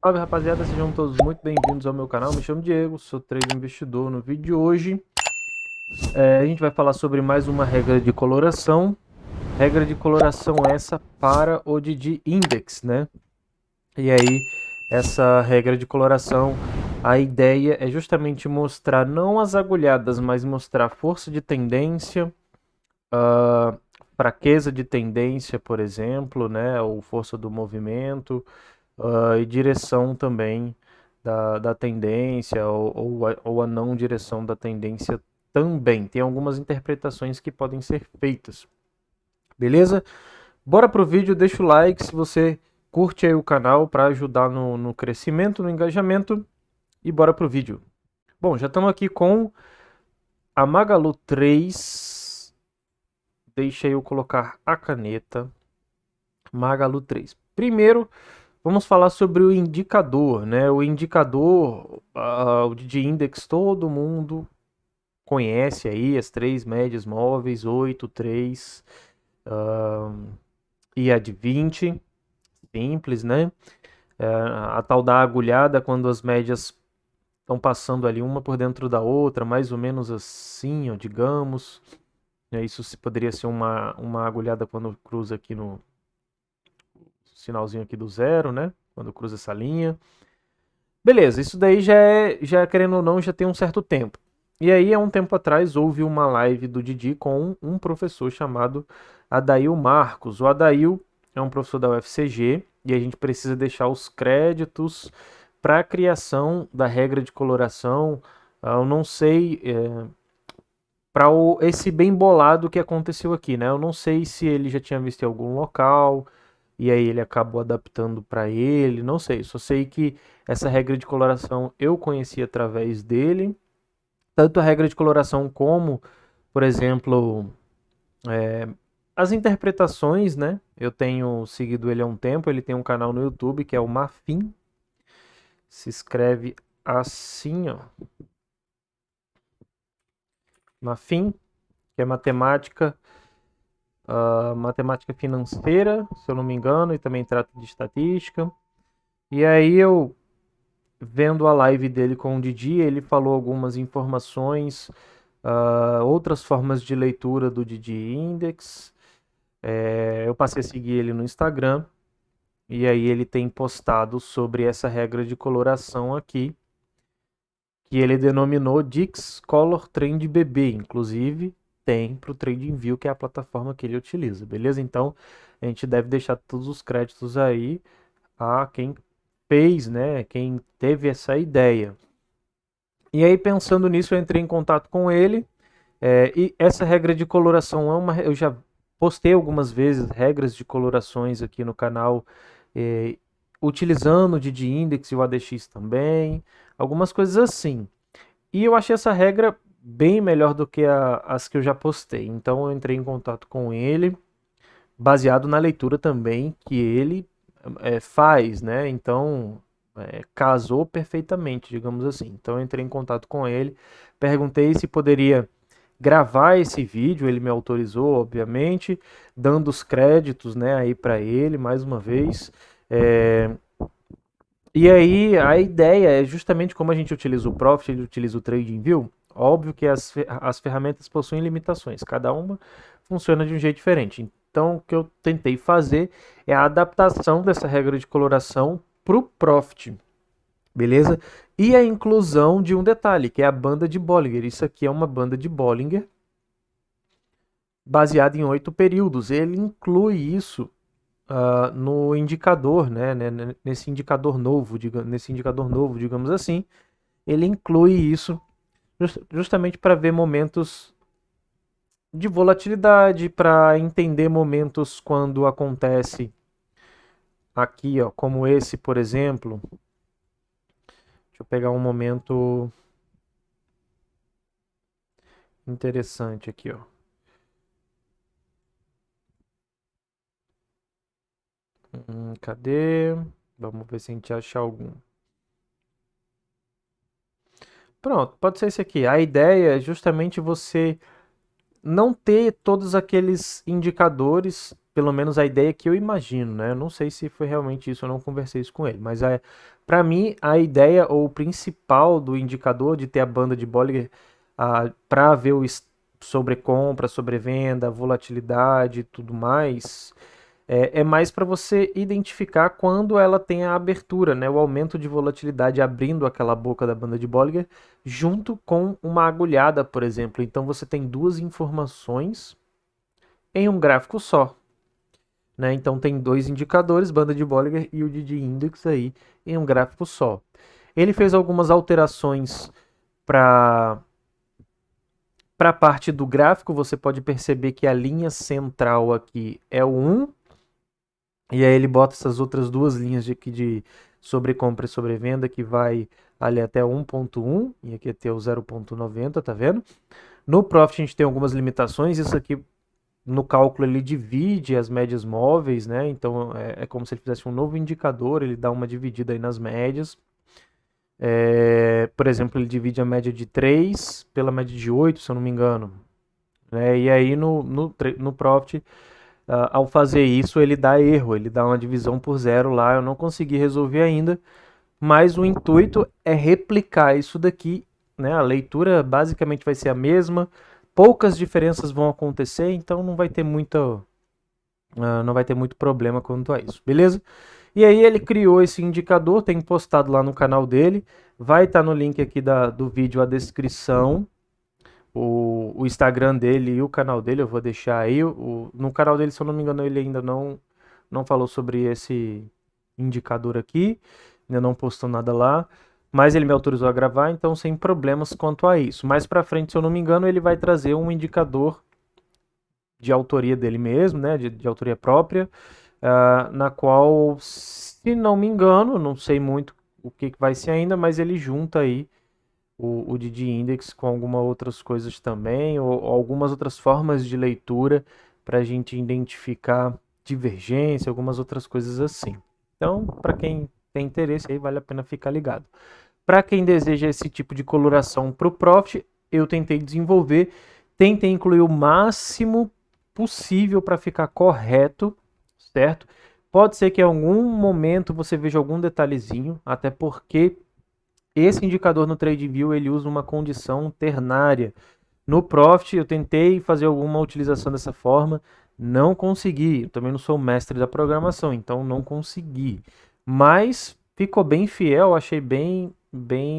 Salve rapaziada, sejam todos muito bem-vindos ao meu canal. Me chamo Diego, sou trader investidor. No vídeo de hoje a gente vai falar sobre mais uma regra de coloração. Regra de coloração essa para o DD Index, né? E aí, essa regra de coloração, a ideia é justamente mostrar não as agulhadas, mas mostrar força de tendência, fraqueza de tendência, por exemplo, né? Ou força do movimento. E direção também da tendência ou a não direção da tendência também. Tem algumas interpretações que podem ser feitas. Beleza? Bora pro vídeo, deixa o like se você curte aí o canal para ajudar no crescimento, no engajamento. E bora pro vídeo. Bom, já estamos aqui com a Magalu 3. Deixa eu colocar a caneta. Magalu 3. Primeiro, vamos falar sobre o indicador, né? O indicador, o DD Index, todo mundo conhece aí as três médias móveis, 8, 3 e a de 20, simples, né? A tal da agulhada, quando as médias estão passando ali uma por dentro da outra, mais ou menos assim, ó, digamos. Isso poderia ser uma agulhada quando cruza aqui no sinalzinho aqui do zero, né? Quando cruza essa linha. Beleza, isso daí já querendo ou não, já tem um certo tempo. E aí, há um tempo atrás, houve uma live do Didi com um professor chamado Adail Marcos. O Adail é um professor da UFCG e a gente precisa deixar os créditos para a criação da regra de coloração. Eu não sei, para esse bem bolado que aconteceu aqui, né? Eu não sei se ele já tinha visto em algum local, e aí ele acabou adaptando para ele, não sei. Só sei que essa regra de coloração eu conheci através dele, tanto a regra de coloração como, por exemplo, as interpretações, né? Eu tenho seguido ele há um tempo, ele tem um canal no YouTube que é o Mafin, se escreve assim, ó, Mafin, que é matemática financeira, se eu não me engano, e também trata de estatística. E aí eu vendo a live dele com o Didi, ele falou algumas informações, outras formas de leitura do Didi Index. Eu passei a seguir ele no Instagram e aí ele tem postado sobre essa regra de coloração aqui, que ele denominou Dix Color Trend BB, inclusive tem para o TradingView, que é a plataforma que ele utiliza, beleza? Então a gente deve deixar todos os créditos aí a quem fez, né? Quem teve essa ideia. E aí, pensando nisso, eu entrei em contato com ele. E essa regra de coloração eu já postei algumas vezes regras de colorações aqui no canal, é, utilizando o DD Index e o ADX também, algumas coisas assim. E eu achei essa regra bem melhor do que as que eu já postei. Então eu entrei em contato com ele, baseado na leitura também que ele faz, né? Então casou perfeitamente, digamos assim. Então eu entrei em contato com ele, perguntei se poderia gravar esse vídeo, ele me autorizou, obviamente, dando os créditos, né, aí para ele, mais uma vez. E aí a ideia é justamente como a gente utiliza o Profit, ele utiliza o TradingView. Óbvio que as ferramentas possuem limitações, cada uma funciona de um jeito diferente. Então, o que eu tentei fazer é a adaptação dessa regra de coloração para o Profit, beleza? E a inclusão de um detalhe, que é a banda de Bollinger. Isso aqui é uma banda de Bollinger baseada em 8 períodos. Ele inclui isso no indicador, né, nesse indicador novo, digamos assim, ele inclui isso justamente para ver momentos de volatilidade, para entender momentos quando acontece aqui, ó, como esse, por exemplo. Deixa eu pegar um momento interessante aqui, ó. Cadê? Vamos ver se a gente acha algum. Pronto, pode ser esse aqui. A ideia é justamente você não ter todos aqueles indicadores pelo menos a ideia que eu imagino, né? Eu não sei se foi realmente isso, eu não conversei isso com ele, mas para mim a ideia ou o principal do indicador de ter a banda de Bollinger para ver o sobrecompra, sobrevenda, volatilidade e tudo mais, é mais para você identificar quando ela tem a abertura, né? O aumento de volatilidade abrindo aquela boca da banda de Bollinger junto com uma agulhada, por exemplo. Então você tem duas informações em um gráfico só, né? Então tem dois indicadores, banda de Bollinger e o DD Index aí em um gráfico só. Ele fez algumas alterações para a parte do gráfico. Você pode perceber que a linha central aqui é o 1, e aí ele bota essas outras duas linhas aqui de sobrecompra e sobrevenda que vai ali até 1.1 e aqui até o 0.90, tá vendo? No Profit a gente tem algumas limitações, isso aqui no cálculo ele divide as médias móveis, né? Então é como se ele fizesse um novo indicador, ele dá uma dividida aí nas médias. Por exemplo, ele divide a média de 3 pela média de 8, se eu não me engano. E aí no Profit, ao fazer isso, ele dá erro, ele dá uma divisão por zero lá, eu não consegui resolver ainda, mas o intuito é replicar isso daqui, né? A leitura basicamente vai ser a mesma, poucas diferenças vão acontecer, então não vai ter muito problema quanto a isso, beleza? E aí ele criou esse indicador, tem postado lá no canal dele, vai estar no link aqui do vídeo a descrição, o Instagram dele e o canal dele, eu vou deixar aí. No canal dele, se eu não me engano, ele ainda não falou sobre esse indicador aqui, ainda não postou nada lá, mas ele me autorizou a gravar, então sem problemas quanto a isso. Mais pra frente, se eu não me engano, ele vai trazer um indicador de autoria dele mesmo, né, de autoria própria, na qual, se não me engano, não sei muito o que vai ser ainda, mas ele junta aí o DD Index com algumas outras coisas também, ou algumas outras formas de leitura para a gente identificar divergência, algumas outras coisas assim. Então, para quem tem interesse, aí vale a pena ficar ligado. Para quem deseja esse tipo de coloração para o Profit, eu tentei desenvolver, tentei incluir o máximo possível para ficar correto, certo? Pode ser que em algum momento você veja algum detalhezinho, até porque esse indicador no TradingView ele usa uma condição ternária. No Profit eu tentei fazer alguma utilização dessa forma, não consegui. Eu também não sou mestre da programação, então não consegui. Mas ficou bem fiel, achei bem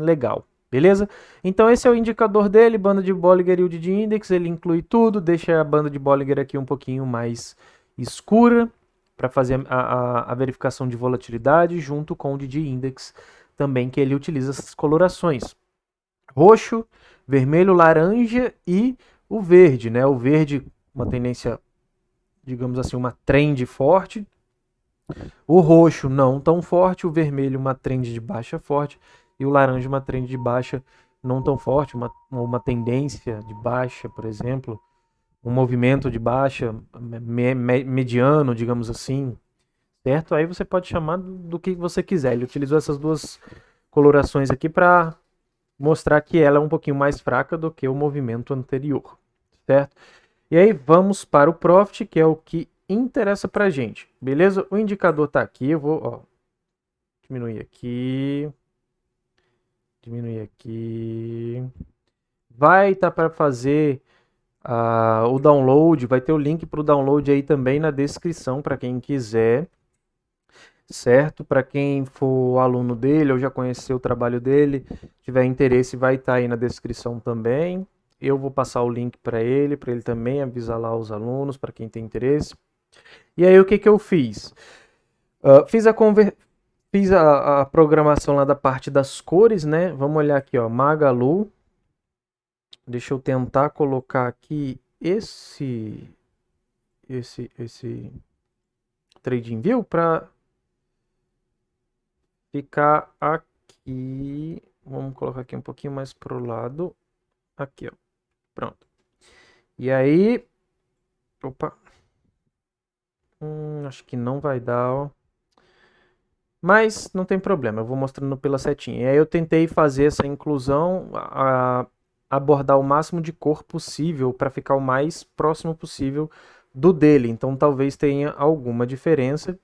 legal. Beleza? Então esse é o indicador dele, banda de Bollinger e o DD Index, ele inclui tudo, deixa a banda de Bollinger aqui um pouquinho mais escura para fazer a verificação de volatilidade junto com o DD Index também, que ele utiliza essas colorações: roxo, vermelho, laranja e o verde, né? O verde, uma tendência, digamos assim, uma trend forte. O roxo não tão forte, o vermelho uma trend de baixa forte e o laranja uma trend de baixa não tão forte, uma tendência de baixa, por exemplo, um movimento de baixa mediano, digamos assim, certo? Aí você pode chamar do que você quiser. Ele utilizou essas duas colorações aqui para mostrar que ela é um pouquinho mais fraca do que o movimento anterior, certo? E aí vamos para o Profit, que é o que interessa pra gente, beleza? O indicador tá aqui, eu vou diminuir aqui, vai estar para fazer o download, vai ter o link para o download aí também na descrição para quem quiser, certo? Para quem for aluno dele ou já conheceu o trabalho dele, tiver interesse, vai estar aí na descrição também. Eu vou passar o link para ele também avisar lá os alunos, para quem tem interesse. E aí o que eu fiz? Fiz a programação lá da parte das cores, né? Vamos olhar aqui, ó, Magalu. Deixa eu tentar colocar aqui esse TradingView para ficar aqui. Vamos colocar aqui um pouquinho mais pro lado. Aqui, ó. Pronto. E aí, opa. Acho que não vai dar, ó. Mas não tem problema, eu vou mostrando pela setinha. E aí eu tentei fazer essa inclusão, abordar o máximo de cor possível para ficar o mais próximo possível do dele, então talvez tenha alguma diferença.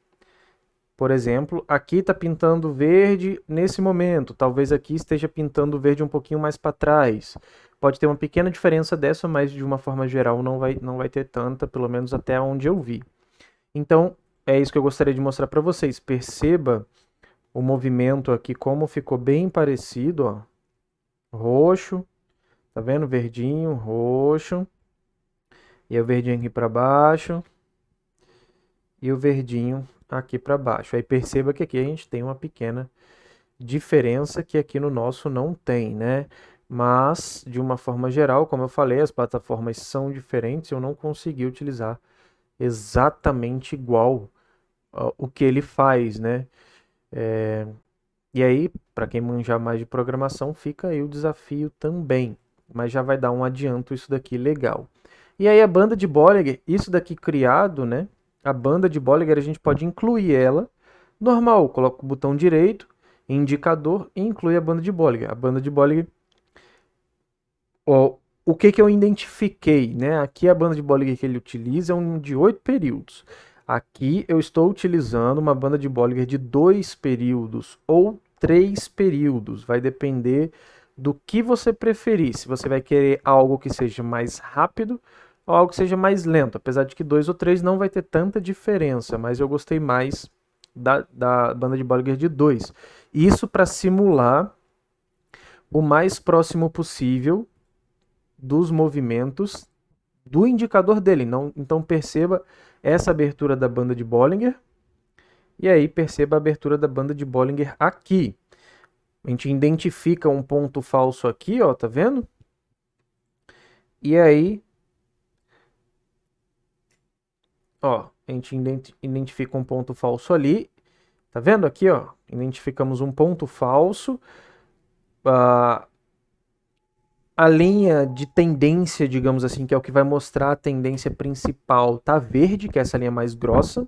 Por exemplo, aqui está pintando verde nesse momento, talvez aqui esteja pintando verde um pouquinho mais para trás. Pode ter uma pequena diferença dessa, mas de uma forma geral não vai ter tanta, pelo menos até onde eu vi. Então, é isso que eu gostaria de mostrar para vocês. Perceba o movimento aqui, como ficou bem parecido, ó. Roxo, tá vendo? Verdinho, roxo. E o verdinho aqui para baixo. E o verdinho aqui para baixo. Aí perceba que aqui a gente tem uma pequena diferença que aqui no nosso não tem, né? Mas, de uma forma geral, como eu falei, as plataformas são diferentes, eu não consegui utilizar exatamente igual o que ele faz, né? E aí, para quem manjar mais de programação, fica aí o desafio também. Mas já vai dar um adianto isso daqui legal. E aí a banda de Bollinger, isso daqui criado, né? A banda de Bollinger a gente pode incluir ela normal, coloca o botão direito, indicador e inclui a banda de Bollinger. A banda de Bollinger, ó, o que eu identifiquei, né? Aqui a banda de Bollinger que ele utiliza é um de 8 períodos. Aqui eu estou utilizando uma banda de Bollinger de 2 períodos ou 3 períodos. Vai depender do que você preferir. Se você vai querer algo que seja mais rápido ou algo que seja mais lento. Apesar de que 2 ou 3 não vai ter tanta diferença, mas eu gostei mais da banda de Bollinger de 2. Isso para simular o mais próximo possível dos movimentos do indicador dele. Não, então perceba essa abertura da banda de Bollinger e aí perceba a abertura da banda de Bollinger aqui. A gente identifica um ponto falso aqui, ó, tá vendo? E aí, ó, a gente identifica um ponto falso ali. Tá vendo aqui, ó? Identificamos um ponto falso. A linha de tendência, digamos assim, que é o que vai mostrar a tendência principal, tá verde, que é essa linha mais grossa.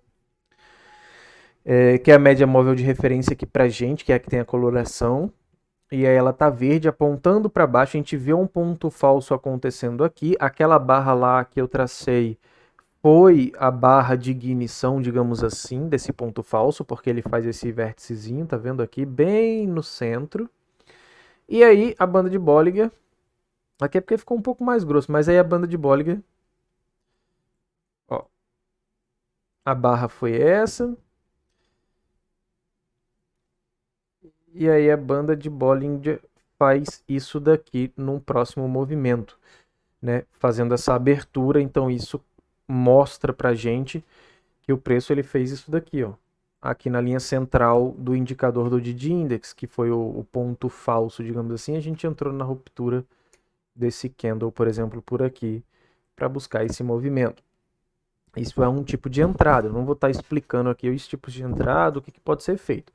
Que é a média móvel de referência aqui pra gente, que é a que tem a coloração. E aí ela tá verde, apontando para baixo, a gente vê um ponto falso acontecendo aqui. Aquela barra lá que eu tracei foi a barra de ignição, digamos assim, desse ponto falso, porque ele faz esse vérticezinho, tá vendo aqui, bem no centro. E aí a banda de Bollinger, aqui é porque ficou um pouco mais grosso, mas aí a banda de Bollinger, ó, a barra foi essa. E aí a banda de Bollinger faz isso daqui num próximo movimento, né? Fazendo essa abertura, então isso mostra pra gente que o preço ele fez isso daqui, ó. Aqui na linha central do indicador do Didi Index, que foi o ponto falso, digamos assim, a gente entrou na ruptura desse candle, por exemplo, por aqui, para buscar esse movimento. Isso é um tipo de entrada. Eu não vou estar explicando aqui os tipos de entrada, o que pode ser feito.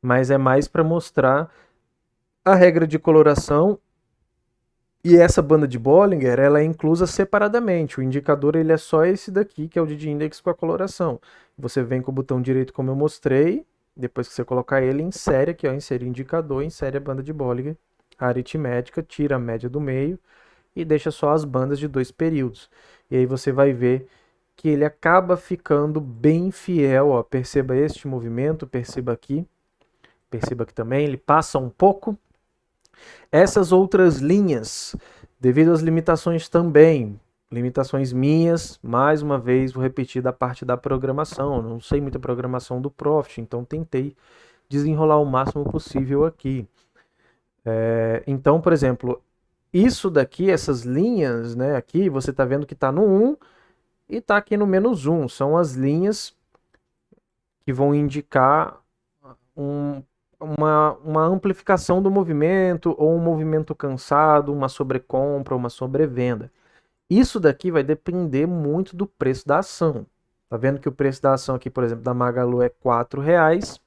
Mas é mais para mostrar a regra de coloração. E essa banda de Bollinger, ela é inclusa separadamente. O indicador ele é só esse daqui, que é o Didi Index com a coloração. Você vem com o botão direito, como eu mostrei. Depois que você colocar ele, insere aqui, ó, insere indicador, insere a banda de Bollinger, a aritmética, tira a média do meio e deixa só as bandas de 2 períodos. E aí você vai ver que ele acaba ficando bem fiel, ó. Perceba este movimento, perceba aqui também, ele passa um pouco. Essas outras linhas, devido às limitações também, limitações minhas, mais uma vez vou repetir da parte da programação, não sei muita programação do Profit, então tentei desenrolar o máximo possível aqui. Então, por exemplo, isso daqui, essas linhas, né, aqui, você está vendo que está no 1 e está aqui no -1, são as linhas que vão indicar uma amplificação do movimento, ou um movimento cansado, uma sobrecompra, uma sobrevenda. Isso daqui vai depender muito do preço da ação. Tá vendo que o preço da ação aqui, por exemplo, da Magalu é R$4,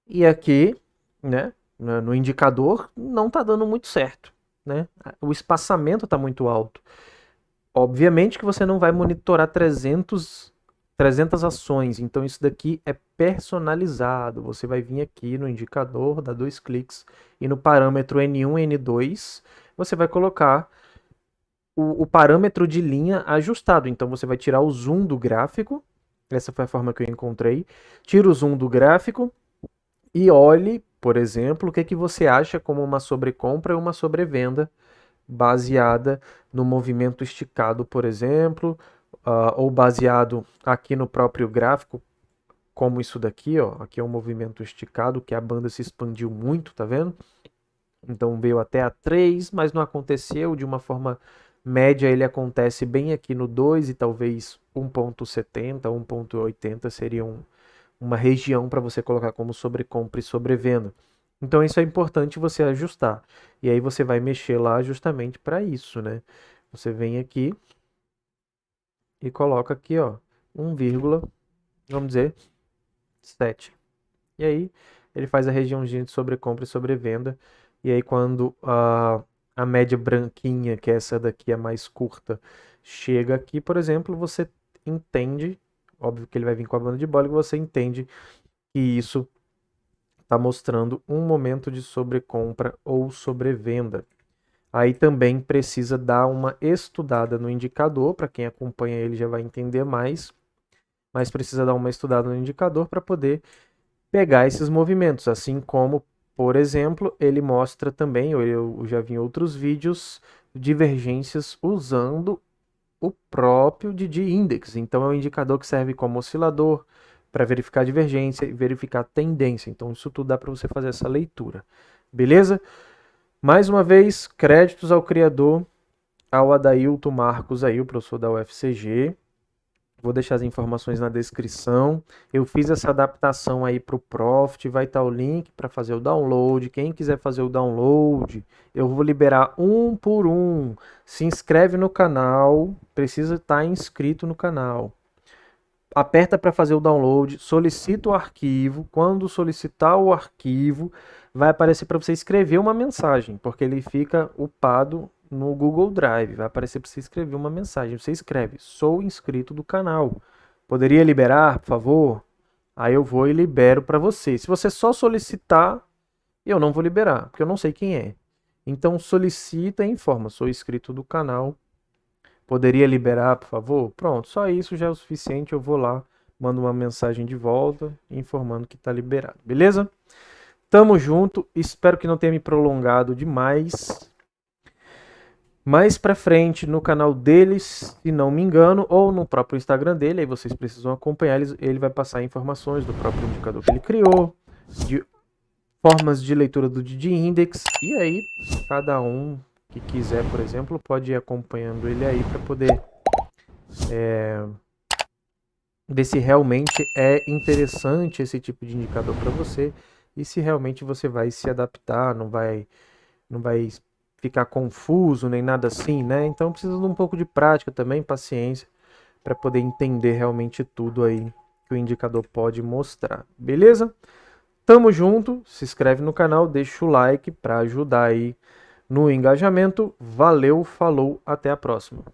e aqui, né, no indicador, não está dando muito certo, né? O espaçamento está muito alto. Obviamente que você não vai monitorar 300 ações, então isso daqui é personalizado. Você vai vir aqui no indicador, dar 2 cliques, e no parâmetro N1, N2, você vai colocar o parâmetro de linha ajustado. Então você vai tirar o zoom do gráfico. Essa foi a forma que eu encontrei. Tira o zoom do gráfico e olhe, por exemplo, o que, que você acha como uma sobrecompra e uma sobrevenda baseada no movimento esticado, por exemplo, ou baseado aqui no próprio gráfico, como isso daqui, ó. Aqui é um movimento esticado, que a banda se expandiu muito, tá vendo? Então veio até a 3, mas não aconteceu de uma forma média, ele acontece bem aqui no 2 e talvez 1.70, 1.80 seriam uma região para você colocar como sobrecompra e sobrevenda. Então isso é importante você ajustar. E aí você vai mexer lá justamente para isso, né? Você vem aqui e coloca aqui, ó, 1, vamos dizer, 7. E aí ele faz a regiãozinha de sobrecompra e sobrevenda. E aí quando a média branquinha, que é essa daqui, a mais curta, chega aqui, por exemplo, você entende, óbvio que ele vai vir com a banda de Bollinger, você entende que isso está mostrando um momento de sobrecompra ou sobrevenda. Aí também precisa dar uma estudada no indicador, para quem acompanha ele já vai entender mais, mas precisa dar uma estudada no indicador para poder pegar esses movimentos, assim como, por exemplo, ele mostra também, eu já vi em outros vídeos, divergências usando o próprio DD Index. Então é um indicador que serve como oscilador para verificar divergência e verificar tendência. Então isso tudo dá para você fazer essa leitura. Beleza? Mais uma vez, créditos ao criador, ao Adailton Marcos aí, o professor da UFCG. Vou deixar as informações na descrição. Eu fiz essa adaptação aí para o Profit, vai estar o link para fazer o download. Quem quiser fazer o download, eu vou liberar um por um. Se inscreve no canal, precisa estar inscrito no canal. Aperta para fazer o download, solicita o arquivo. Quando solicitar o arquivo, vai aparecer para você escrever uma mensagem, porque ele fica upado no Google Drive. Vai aparecer para você escrever uma mensagem. Você escreve: sou inscrito do canal. Poderia liberar, por favor? Aí eu vou e libero para você. Se você só solicitar, eu não vou liberar, porque eu não sei quem é. Então solicita e informa: sou inscrito do canal. Poderia liberar, por favor? Pronto, só isso já é o suficiente. Eu vou lá, mando uma mensagem de volta informando que está liberado. Beleza? Tamo junto. Espero que não tenha me prolongado demais. Mais pra frente no canal deles, se não me engano, ou no próprio Instagram dele, aí vocês precisam acompanhar, ele vai passar informações do próprio indicador que ele criou, de formas de leitura do DD Index, e aí cada um que quiser, por exemplo, pode ir acompanhando ele aí para poder ver se realmente é interessante esse tipo de indicador para você e se realmente você vai se adaptar, não vai ficar confuso nem nada assim, né? Então precisa de um pouco de prática também, paciência, para poder entender realmente tudo aí que o indicador pode mostrar. Beleza? Tamo junto, se inscreve no canal, deixa o like para ajudar aí no engajamento. Valeu, falou, até a próxima.